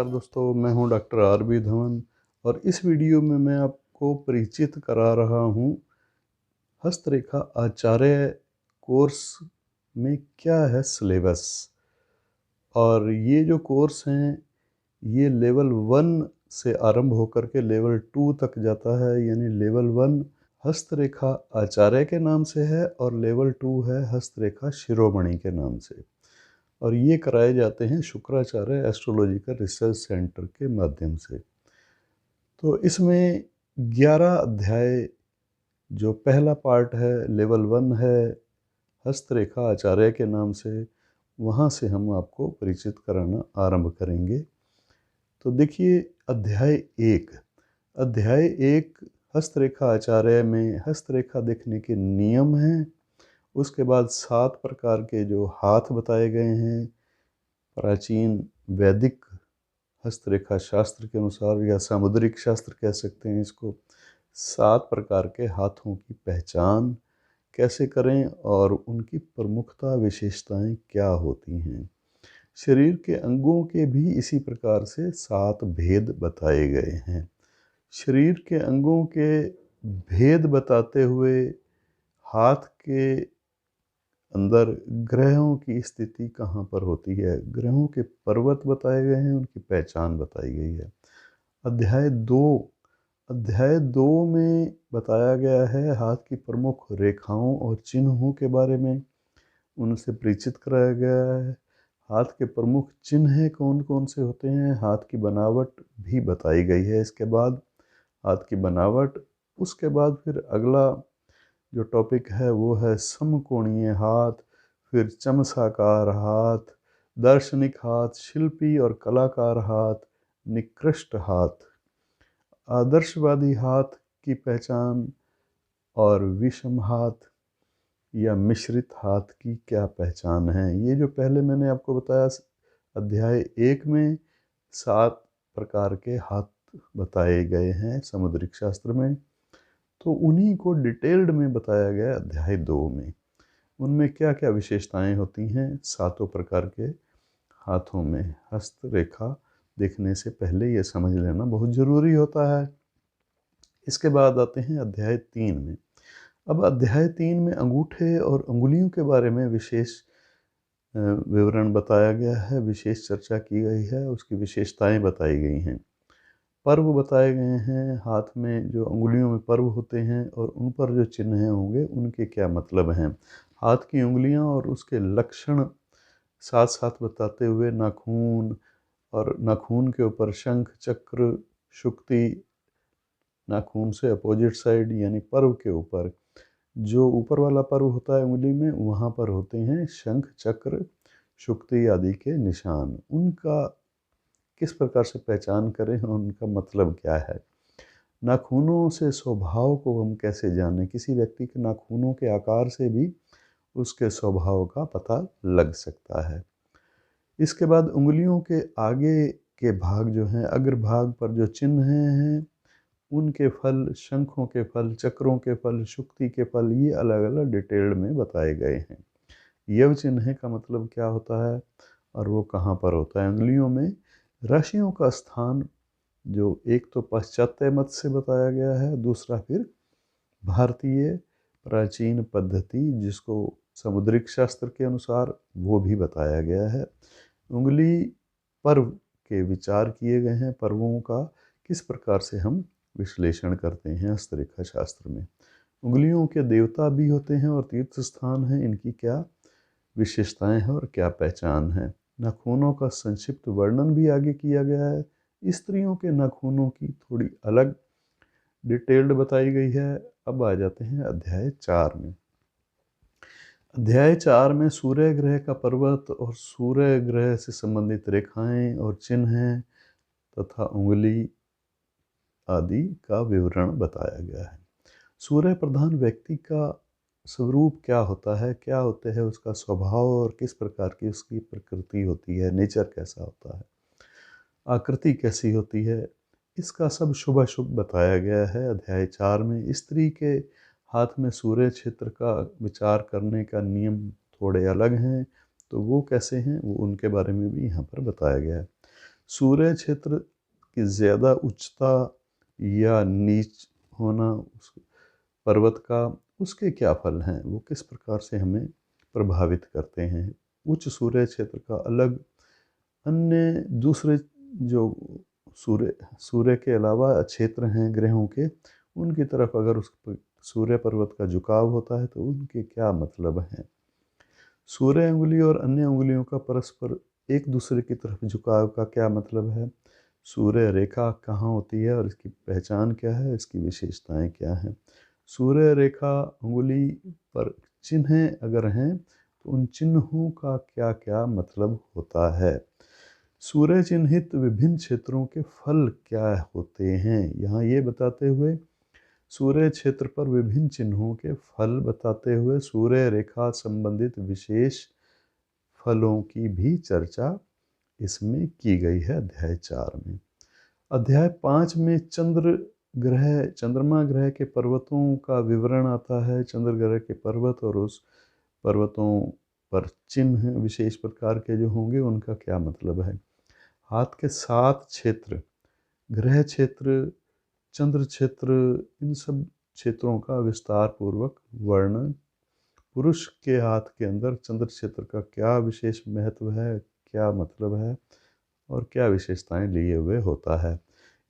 नमस्कार दोस्तों, मैं हूं डॉक्टर आर बी धवन और इस वीडियो में मैं आपको परिचित करा रहा हूं हस्तरेखा आचार्य कोर्स में क्या है सिलेबस। और ये जो कोर्स हैं ये लेवल 1 से आरंभ होकर के लेवल 2 तक जाता है, यानी लेवल 1 हस्तरेखा आचार्य के नाम से है और लेवल 2 है हस्तरेखा शिरोमणि के नाम से। और ये कराए जाते हैं शुक्राचार्य एस्ट्रोलॉजिकल रिसर्च सेंटर के माध्यम से। तो इसमें 11 अध्याय, जो पहला पार्ट है लेवल 1 है हस्तरेखा आचार्य के नाम से, वहाँ से हम आपको परिचित कराना आरंभ करेंगे। तो देखिए अध्याय एक हस्तरेखा आचार्य में हस्तरेखा देखने के नियम हैं। उसके बाद 7 प्रकार के जो हाथ बताए गए हैं प्राचीन वैदिक हस्तरेखा शास्त्र के अनुसार, या सामुद्रिक शास्त्र कह सकते हैं इसको। 7 प्रकार के हाथों की पहचान कैसे करें और उनकी प्रमुखता विशेषताएं क्या होती हैं। शरीर के अंगों के भी इसी प्रकार से 7 भेद बताए गए हैं। शरीर के अंगों के भेद बताते हुए हाथ के अंदर ग्रहों की स्थिति कहाँ पर होती है, ग्रहों के पर्वत बताए गए हैं, उनकी पहचान बताई गई है। अध्याय दो में बताया गया है हाथ की प्रमुख रेखाओं और चिन्हों के बारे में, उनसे परिचित कराया गया है। हाथ के प्रमुख चिन्ह कौन कौन से होते हैं, हाथ की बनावट भी बताई गई है। इसके बाद हाथ की बनावट, उसके बाद फिर अगला जो टॉपिक है वो है समकोणीय हाथ, फिर चमसाकार हाथ, दार्शनिक हाथ, शिल्पी और कलाकार हाथ, निकृष्ट हाथ, आदर्शवादी हाथ की पहचान, और विषम हाथ या मिश्रित हाथ की क्या पहचान है। ये जो पहले मैंने आपको बताया अध्याय 1 में 7 प्रकार के हाथ बताए गए हैं सामुद्रिक शास्त्र में, तो उन्हीं को डिटेल्ड में बताया गया अध्याय 2 में। उनमें क्या क्या विशेषताएं होती हैं 7 प्रकार के हाथों में। हस्तरेखा देखने से पहले ये समझ लेना बहुत ज़रूरी होता है। इसके बाद आते हैं अध्याय 3 में। अब अध्याय 3 में अंगूठे और अंगुलियों के बारे में विशेष विवरण बताया गया है, विशेष चर्चा की गई है, उसकी विशेषताएं बताई गई हैं। पर्व बताए गए हैं, हाथ में जो अंगुलियों में पर्व होते हैं और उन पर जो चिन्ह होंगे उनके क्या मतलब हैं। हाथ की उंगलियां और उसके लक्षण साथ साथ बताते हुए नाखून, और नाखून के ऊपर शंख चक्र शुक्ति, नाखून से अपोजिट साइड यानी पर्व के ऊपर जो ऊपर वाला पर्व होता है उंगली में, वहाँ पर होते हैं शंख चक्र शुक्ति आदि के निशान। उनका किस प्रकार से पहचान करें, उनका मतलब क्या है। नाखूनों से स्वभाव को हम कैसे जानें, किसी व्यक्ति के नाखूनों के आकार से भी उसके स्वभाव का पता लग सकता है। इसके बाद उंगलियों के आगे के भाग जो हैं, अग्रभाग पर जो चिन्ह हैं, उनके फल, शंखों के फल, चक्रों के फल, शुक्ति के फल, ये अलग अलग डिटेल्ड में बताए गए हैं। यव चिन्ह का मतलब क्या होता है और वो कहाँ पर होता है। उंगलियों में राशियों का स्थान, जो एक तो पाश्चात्य मत से बताया गया है, दूसरा फिर भारतीय प्राचीन पद्धति जिसको सामुद्रिक शास्त्र के अनुसार वो भी बताया गया है। उंगली पर्व के विचार किए गए हैं, पर्वों का किस प्रकार से हम विश्लेषण करते हैं हस्तरेखा शास्त्र में। उंगलियों के देवता भी होते हैं और तीर्थ स्थान हैं, इनकी क्या विशेषताएं हैं और क्या पहचान है। नाखूनों का संक्षिप्त वर्णन भी आगे किया गया है। स्त्रियों के नाखूनों की थोड़ी अलग डिटेल्ड बताई गई है। अब आ जाते हैं अध्याय 4 में। अध्याय 4 में सूर्य ग्रह का पर्वत और सूर्य ग्रह से संबंधित रेखाएं और चिन्ह तथा उंगली आदि का विवरण बताया गया है। सूर्य प्रधान व्यक्ति का स्वरूप क्या होता है, क्या होते हैं उसका स्वभाव और किस प्रकार की उसकी प्रकृति होती है, नेचर कैसा होता है, आकृति कैसी होती है, इसका सब शुभ अशुभ बताया गया है अध्याय 4 में। स्त्री के हाथ में सूर्य क्षेत्र का विचार करने का नियम थोड़े अलग हैं, तो वो कैसे हैं वो उनके बारे में भी यहाँ पर बताया गया है। सूर्य क्षेत्र की ज़्यादा उच्चता या नीच होना उस पर्वत का, उसके क्या फल हैं, वो किस प्रकार से हमें प्रभावित करते हैं। उच्च सूर्य क्षेत्र का अलग अन्य दूसरे जो सूर्य सूर्य के अलावा क्षेत्र हैं ग्रहों के, उनकी तरफ अगर उस सूर्य पर्वत का झुकाव होता है तो उनके क्या मतलब हैं। सूर्य उंगली और अन्य उंगलियों का परस्पर एक दूसरे की तरफ झुकाव का क्या मतलब है। सूर्य रेखा कहाँ होती है और इसकी पहचान क्या है, इसकी विशेषताएं क्या हैं। सूर्य रेखा उंगली पर चिन्ह अगर हैं तो उन चिन्हों का क्या क्या मतलब होता है। सूर्य चिन्हित विभिन्न क्षेत्रों के फल क्या होते हैं, यहाँ ये बताते हुए सूर्य क्षेत्र पर विभिन्न चिन्हों के फल बताते हुए सूर्य रेखा संबंधित विशेष फलों की भी चर्चा इसमें की गई है अध्याय 4 में। अध्याय 5 में चंद्रमा ग्रह के पर्वतों का विवरण आता है। चंद्र ग्रह के पर्वत और उस पर्वतों पर चिन्ह विशेष प्रकार के जो होंगे उनका क्या मतलब है। हाथ के 7 क्षेत्र, ग्रह क्षेत्र, चंद्र क्षेत्र, इन सब क्षेत्रों का विस्तार पूर्वक वर्णन। पुरुष के हाथ के अंदर चंद्र क्षेत्र का क्या विशेष महत्व है, क्या मतलब है और क्या विशेषताएं लिए हुए होता है।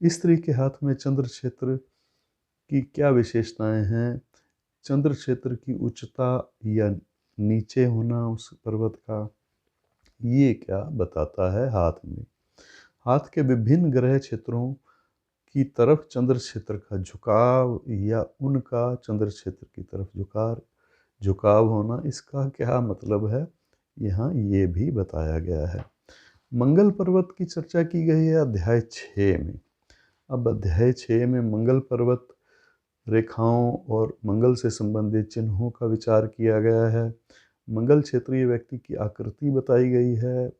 स्त्री के हाथ में चंद्र क्षेत्र की क्या विशेषताएं हैं। चंद्र क्षेत्र की उच्चता या नीचे होना उस पर्वत का, ये क्या बताता है हाथ में। हाथ के विभिन्न ग्रह क्षेत्रों की तरफ चंद्र क्षेत्र का झुकाव या उनका चंद्र क्षेत्र की तरफ झुकाव होना, इसका क्या मतलब है, यहाँ ये भी बताया गया है। मंगल पर्वत की चर्चा की गई है अध्याय 6 में। अब अध्याय 6 में मंगल पर्वत रेखाओं और मंगल से संबंधित चिन्हों का विचार किया गया है। मंगल क्षेत्रीय व्यक्ति की आकृति बताई गई है।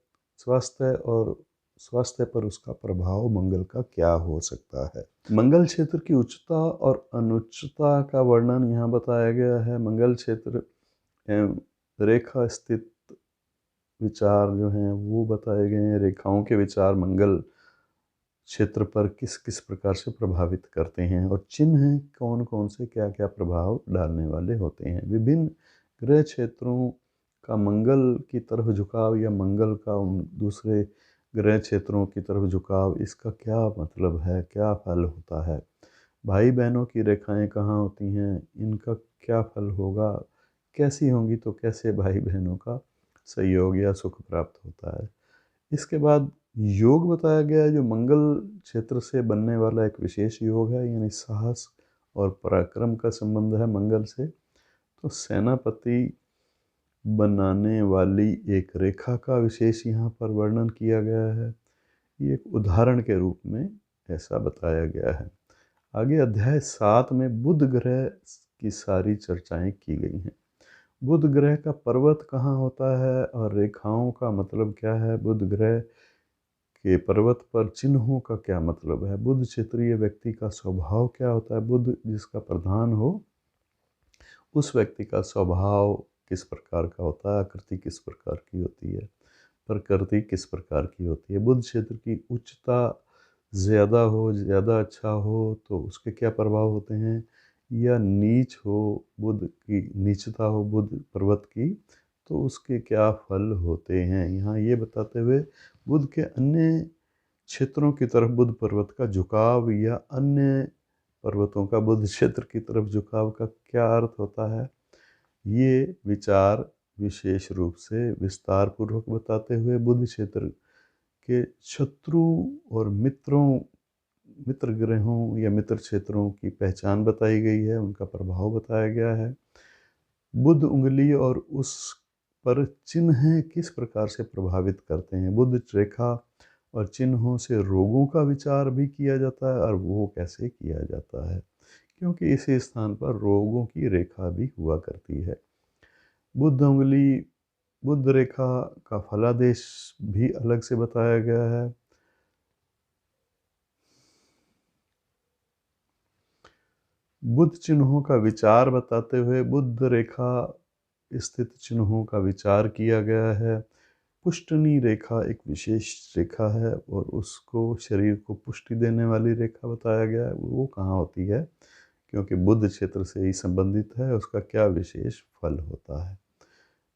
स्वास्थ्य पर उसका प्रभाव मंगल का क्या हो सकता है। मंगल क्षेत्र की उच्चता और अनुच्चता का वर्णन यहाँ बताया गया है। मंगल क्षेत्र एवं रेखा स्थित विचार जो हैं वो बताए गए हैं। रेखाओं के विचार मंगल क्षेत्र पर किस किस प्रकार से प्रभावित करते हैं और चिन्ह कौन कौन से क्या क्या प्रभाव डालने वाले होते हैं। विभिन्न ग्रह क्षेत्रों का मंगल की तरफ झुकाव या मंगल का उन दूसरे ग्रह क्षेत्रों की तरफ झुकाव, इसका क्या मतलब है, क्या फल होता है। भाई बहनों की रेखाएं कहाँ होती हैं, इनका क्या फल होगा, कैसी होंगी तो कैसे भाई बहनों का सहयोग या सुख प्राप्त होता है। इसके बाद योग बताया गया है जो मंगल क्षेत्र से बनने वाला एक विशेष योग है, यानी साहस और पराक्रम का संबंध है मंगल से। तो सेनापति बनाने वाली एक रेखा का विशेष यहाँ पर वर्णन किया गया है। ये एक उदाहरण के रूप में ऐसा बताया गया है। आगे अध्याय 7 में बुध ग्रह की सारी चर्चाएं की गई हैं। बुध ग्रह का पर्वत कहाँ होता है और रेखाओं का मतलब क्या है। बुध ग्रह के पर्वत पर चिन्हों का क्या मतलब है। बुध क्षेत्रीय व्यक्ति का स्वभाव क्या होता है। बुध जिसका प्रधान हो उस व्यक्ति का स्वभाव किस प्रकार का होता है, आकृति किस प्रकार की होती है, प्रकृति किस प्रकार की होती है। बुध क्षेत्र की उच्चता ज़्यादा हो, ज़्यादा अच्छा हो तो उसके क्या प्रभाव होते हैं, या नीच हो, बुध की नीचता हो बुध पर्वत की तो उसके क्या फल होते हैं। यहाँ ये बताते हुए बुध के अन्य क्षेत्रों की तरफ बुध पर्वत का झुकाव या अन्य पर्वतों का बुध क्षेत्र की तरफ झुकाव का क्या अर्थ होता है, ये विचार विशेष रूप से विस्तार पूर्वक बताते हुए बुध क्षेत्र के शत्रु और मित्र ग्रहों या मित्र क्षेत्रों की पहचान बताई गई है, उनका प्रभाव बताया गया है। बुध उंगली और उस पर चिन्ह किस प्रकार से प्रभावित करते हैं। बुध रेखा और चिन्हों से रोगों का विचार भी किया जाता है और वो कैसे किया जाता है, क्योंकि इसी स्थान पर रोगों की रेखा भी हुआ करती है। बुध उंगली, बुध रेखा का फलादेश भी अलग से बताया गया है। बुध चिन्हों का विचार बताते हुए बुध रेखा स्थित चिन्हों का विचार किया गया है। पुष्टनी रेखा एक विशेष रेखा है और उसको शरीर को पुष्टि देने वाली रेखा बताया गया है। वो कहाँ होती है, क्योंकि बुध क्षेत्र से ही संबंधित है, उसका क्या विशेष फल होता है।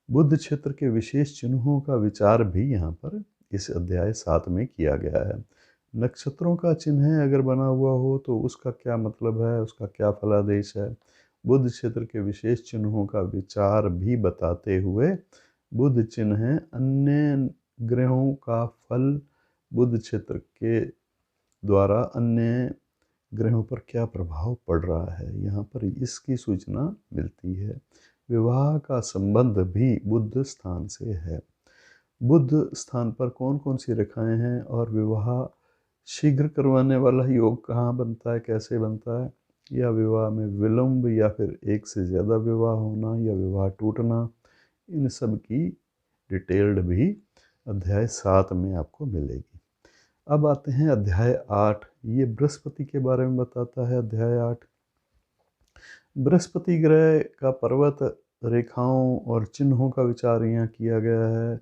बुध क्षेत्र के विशेष चिन्हों का विचार भी यहाँ पर इस अध्याय 7 में किया गया है। नक्षत्रों का चिन्ह अगर बना हुआ हो तो उसका क्या मतलब है, उसका क्या फलादेश है। बुध क्षेत्र के विशेष चिन्हों का विचार भी बताते हुए बुध चिन्ह अन्य ग्रहों का फल बुध क्षेत्र के द्वारा अन्य ग्रहों पर क्या प्रभाव पड़ रहा है, यहाँ पर इसकी सूचना मिलती है। विवाह का संबंध भी बुध स्थान से है। बुध स्थान पर कौन कौन सी रेखाएं हैं और विवाह शीघ्र करवाने वाला योग कहाँ बनता है, कैसे बनता है, या विवाह में विलंब या फिर एक से ज़्यादा विवाह होना या विवाह टूटना, इन सब की डिटेल्ड भी अध्याय 7 में आपको मिलेगी। अब आते हैं अध्याय 8। ये बृहस्पति के बारे में बताता है अध्याय 8। बृहस्पति ग्रह का पर्वत रेखाओं और चिन्हों का विचार यहाँ किया गया है।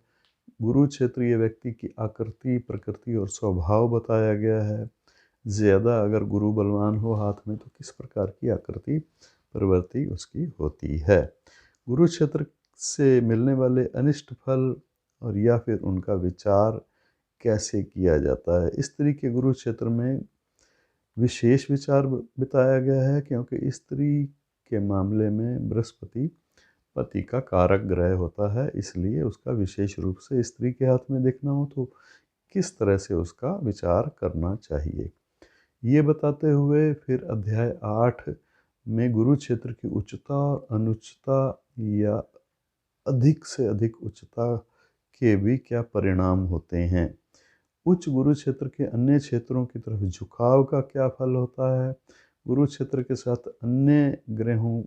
गुरु क्षेत्रीय व्यक्ति की आकृति, प्रकृति और स्वभाव बताया गया है। ज़्यादा अगर गुरु बलवान हो हाथ में तो किस प्रकार की आकृति प्रवृत्ति उसकी होती है। गुरु क्षेत्र से मिलने वाले अनिष्ट फल और या फिर उनका विचार कैसे किया जाता है। स्त्री के गुरु क्षेत्र में विशेष विचार बताया गया है, क्योंकि स्त्री के मामले में बृहस्पति पति का कारक ग्रह होता है, इसलिए उसका विशेष रूप से स्त्री के हाथ में देखना हो तो किस तरह से उसका विचार करना चाहिए, ये बताते हुए फिर अध्याय 8 में गुरु क्षेत्र की उच्चता और अनुच्चता या अधिक से अधिक उच्चता के भी क्या परिणाम होते हैं। उच्च गुरु क्षेत्र के अन्य क्षेत्रों की तरफ झुकाव का क्या फल होता है। गुरु क्षेत्र के साथ अन्य ग्रहों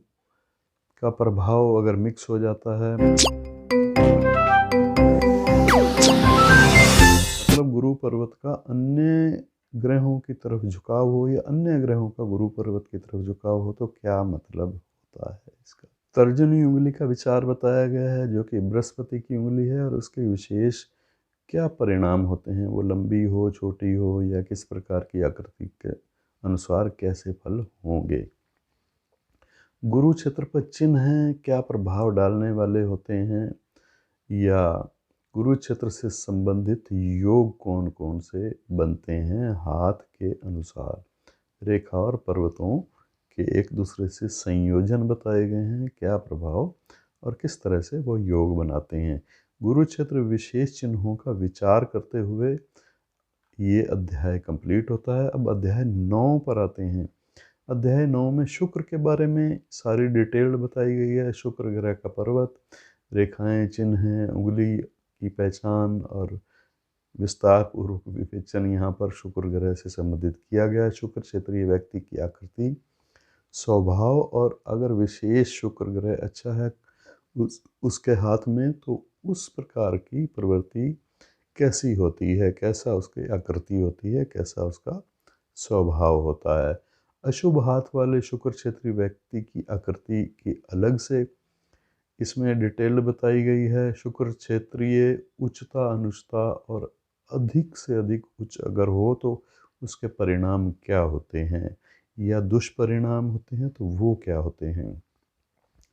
का प्रभाव अगर मिक्स हो जाता है, मतलब गुरु पर्वत का अन्य ग्रहों की तरफ झुकाव हो या अन्य ग्रहों का गुरु पर्वत की तरफ झुकाव हो तो क्या मतलब होता है इसका। तर्जनी उंगली का विचार बताया गया है, जो कि बृहस्पति की उंगली है, और उसके विशेष क्या परिणाम होते हैं, वो लंबी हो, छोटी हो या किस प्रकार की आकृति के अनुसार कैसे फल होंगे। गुरु क्षेत्र पर चिन्ह क्या प्रभाव डालने वाले होते हैं, या गुरु क्षेत्र से संबंधित योग कौन कौन से बनते हैं हाथ के अनुसार। रेखा और पर्वतों के एक दूसरे से संयोजन बताए गए हैं, क्या प्रभाव और किस तरह से वो योग बनाते हैं। गुरु क्षेत्र विशेष चिन्हों का विचार करते हुए ये अध्याय कंप्लीट होता है। अब अध्याय 9 पर आते हैं। अध्याय 9 में शुक्र के बारे में सारी डिटेल बताई गई है। शुक्र ग्रह का पर्वत, रेखाएं, चिन्ह, उंगली की पहचान और विस्तार पूर्वक विवेचन यहाँ पर शुक्र ग्रह से संबंधित किया गया है। शुक्र क्षेत्रीय व्यक्ति की आकृति, स्वभाव, और अगर विशेष शुक्र ग्रह अच्छा है उसके हाथ में तो उस प्रकार की प्रवृत्ति कैसी होती है, कैसा उसकी आकृति होती है, कैसा उसका स्वभाव होता है। अशुभ हाथ वाले शुक्र क्षेत्रीय व्यक्ति की आकृति की अलग से इसमें डिटेल बताई गई है। शुक्र क्षेत्रीय उच्चता, अनुच्चता और अधिक से अधिक उच्च अगर हो तो उसके परिणाम क्या होते हैं, या दुष्परिणाम होते हैं तो वो क्या होते हैं।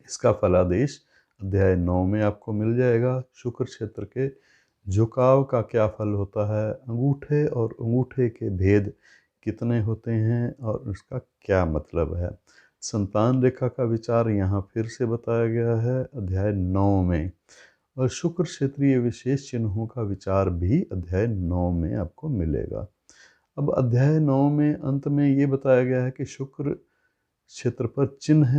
इसका फलादेश अध्याय 9 में आपको मिल जाएगा। शुक्र क्षेत्र के झुकाव का क्या फल होता है, अंगूठे और अंगूठे के भेद कितने होते हैं और उसका क्या मतलब है। संतान रेखा का विचार यहाँ फिर से बताया गया है अध्याय 9 में, और शुक्र क्षेत्रीय विशेष चिन्हों का विचार भी अध्याय 9 में आपको मिलेगा। अब अध्याय 9 में अंत में ये बताया गया है कि शुक्र क्षेत्र पर चिन्ह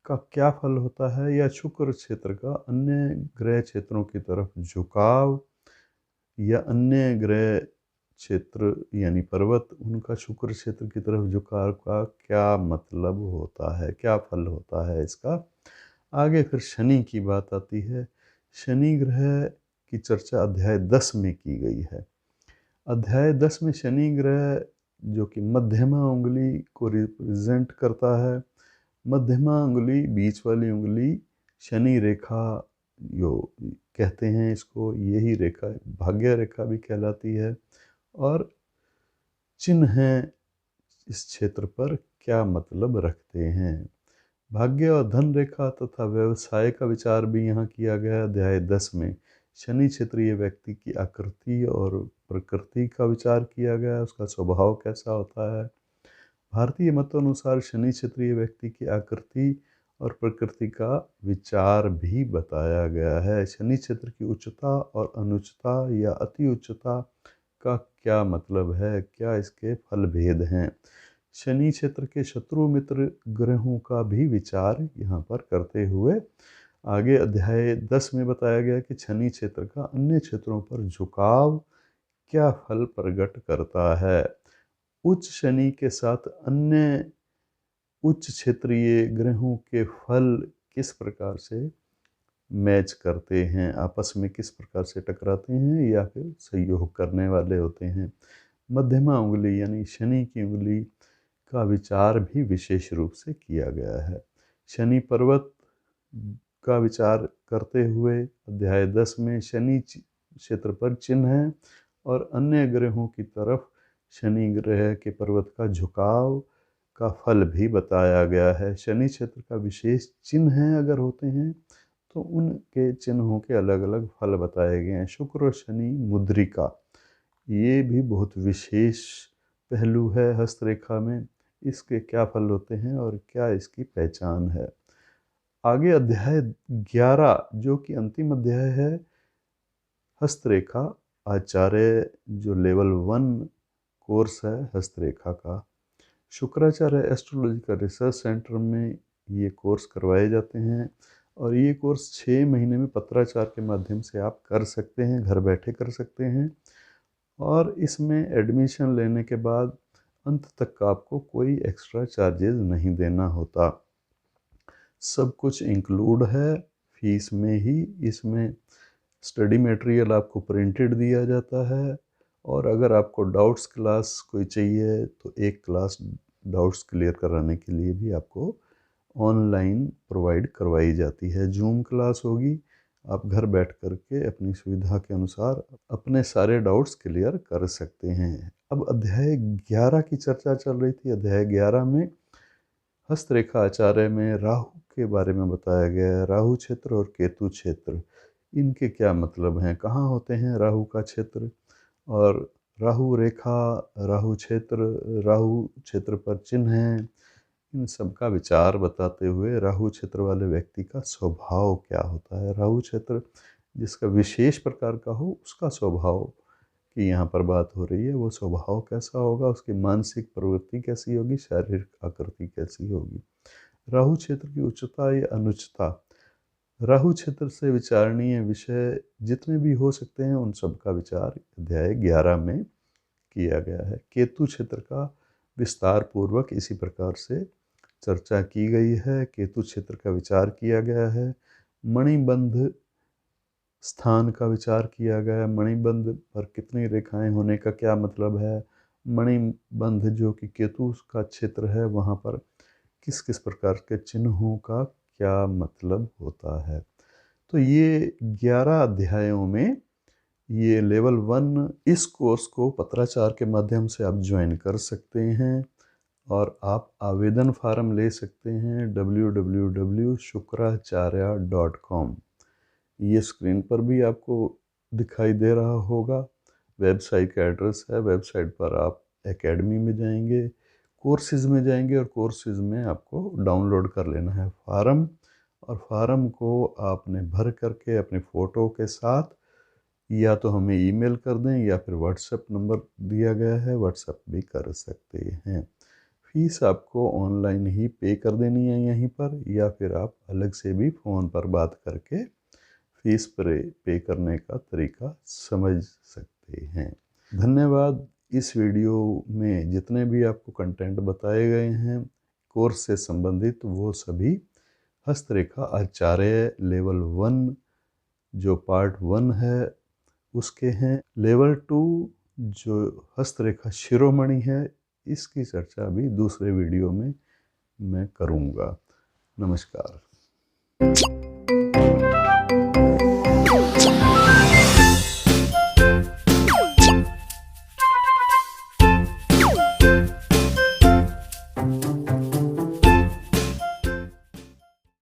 का क्या फल होता है, या शुक्र क्षेत्र का अन्य ग्रह क्षेत्रों की तरफ झुकाव या अन्य ग्रह क्षेत्र यानी पर्वत उनका शुक्र क्षेत्र की तरफ झुकाव का क्या मतलब होता है, क्या फल होता है इसका। आगे फिर शनि की बात आती है। शनि ग्रह की चर्चा अध्याय 10 में की गई है। अध्याय 10 में शनि ग्रह जो कि मध्यमा उंगली को रिप्रेजेंट करता है। मध्यमा उंगली, बीच वाली उंगली शनि रेखा जो कहते हैं इसको, यही रेखा भाग्य रेखा भी कहलाती है। और चिन्ह इस क्षेत्र पर क्या मतलब रखते हैं। भाग्य और धन रेखा तथा व्यवसाय का विचार भी यहाँ किया गया। अध्याय 10 में शनि क्षेत्रीय व्यक्ति की आकृति और प्रकृति का विचार किया गया, उसका स्वभाव कैसा होता है। भारतीय मतों शनि क्षेत्रीय व्यक्ति की आकृति और प्रकृति का विचार भी बताया गया है। शनि क्षेत्र की उच्चता और अनुच्चता या अति उच्चता का क्या मतलब है, क्या इसके फल भेद हैं। शनि क्षेत्र के शत्रु मित्र ग्रहों का भी विचार यहाँ पर करते हुए आगे अध्याय 10 में बताया गया कि शनि क्षेत्र का अन्य क्षेत्रों पर झुकाव क्या फल प्रकट करता है। उच्च शनि के साथ अन्य उच्च क्षेत्रीय ग्रहों के फल किस प्रकार से मैच करते हैं, आपस में किस प्रकार से टकराते हैं या फिर सहयोग करने वाले होते हैं। मध्यमा उंगली यानी शनि की उंगली का विचार भी विशेष रूप से किया गया है। शनि पर्वत का विचार करते हुए अध्याय 10 में शनि क्षेत्र पर चिन्ह है और अन्य ग्रहों की तरफ शनि ग्रह के पर्वत का झुकाव का फल भी बताया गया है। शनि क्षेत्र का विशेष चिन्ह है अगर होते हैं तो उनके चिन्हों के अलग अलग फल बताए गए हैं। शुक्र और शनि मुद्रिका, ये भी बहुत विशेष पहलू है हस्तरेखा में। इसके क्या फल होते हैं और क्या इसकी पहचान है। आगे अध्याय 11 जो कि अंतिम अध्याय है, हस्तरेखा आचार्य, जो लेवल 1 कोर्स है हस्तरेखा का। शुक्राचार्य एस्ट्रोलॉजिकल रिसर्च सेंटर में ये कोर्स करवाए जाते हैं और ये कोर्स 6 महीने में पत्राचार के माध्यम से आप कर सकते हैं, घर बैठे कर सकते हैं। और इसमें एडमिशन लेने के बाद अंत तक आपको कोई एक्स्ट्रा चार्जेस नहीं देना होता, सब कुछ इंक्लूड है फीस में ही। इसमें स्टडी मटेरियल आपको प्रिंटेड दिया जाता है और अगर आपको डाउट्स क्लास कोई चाहिए तो एक क्लास डाउट्स क्लियर कराने के लिए भी आपको ऑनलाइन प्रोवाइड करवाई जाती है। जूम क्लास होगी, आप घर बैठ कर के अपनी सुविधा के अनुसार अपने सारे डाउट्स क्लियर कर सकते हैं। अब अध्याय 11 की चर्चा चल रही थी। अध्याय 11 में हस्तरेखा आचार्य में राहु के बारे में बताया गया है। राहु क्षेत्र और केतु क्षेत्र, इनके क्या मतलब हैं, कहाँ होते हैं राहु का क्षेत्र और राहु रेखा, राहु क्षेत्र पर चिन्ह हैं, इन सब का विचार बताते हुए राहु क्षेत्र वाले व्यक्ति का स्वभाव क्या होता है। राहु क्षेत्र जिसका विशेष प्रकार का हो उसका स्वभाव की यहाँ पर बात हो रही है। वो स्वभाव कैसा होगा, उसकी मानसिक प्रवृत्ति कैसी होगी, शारीरिक आकृति कैसी होगी। राहु क्षेत्र की उच्चता या अनुच्चता, राहु क्षेत्र से विचारणीय विषय जितने भी हो सकते हैं उन सब का विचार अध्याय 11 में किया गया है। केतु क्षेत्र का विस्तार पूर्वक इसी प्रकार से चर्चा की गई है। केतु क्षेत्र का विचार किया गया है। मणिबंध स्थान का विचार किया गया है। मणिबंध पर कितनी रेखाएं होने का क्या मतलब है। मणिबंध जो कि केतु का क्षेत्र है वहाँ पर किस किस प्रकार के चिन्हों का क्या मतलब होता है। तो ये 11 अध्यायों में ये लेवल 1 इस कोर्स को पत्राचार के माध्यम से आप ज्वाइन कर सकते हैं और आप आवेदन फार्म ले सकते हैं www.shukracharya.com। ये स्क्रीन पर भी आपको दिखाई दे रहा होगा, वेबसाइट का एड्रेस है। वेबसाइट पर आप एकेडमी में जाएंगे, कोर्सेज़ में जाएंगे और कोर्सेज़ में आपको डाउनलोड कर लेना है फार्म, और फार्म को आपने भर करके अपने फ़ोटो के साथ या तो हमें ईमेल कर दें या फिर व्हाट्सएप नंबर दिया गया है, व्हाट्सएप भी कर सकते हैं। फीस आपको ऑनलाइन ही पे कर देनी है यहीं पर, या फिर आप अलग से भी फ़ोन पर बात करके फीस पे करने का तरीका समझ सकते हैं। धन्यवाद। इस वीडियो में जितने भी आपको कंटेंट बताए गए हैं कोर्स से संबंधित, वो सभी हस्तरेखा आचार्य लेवल 1 जो पार्ट 1 है उसके हैं। लेवल 2 जो हस्तरेखा शिरोमणि है, इसकी चर्चा भी दूसरे वीडियो में मैं करूँगा। नमस्कार।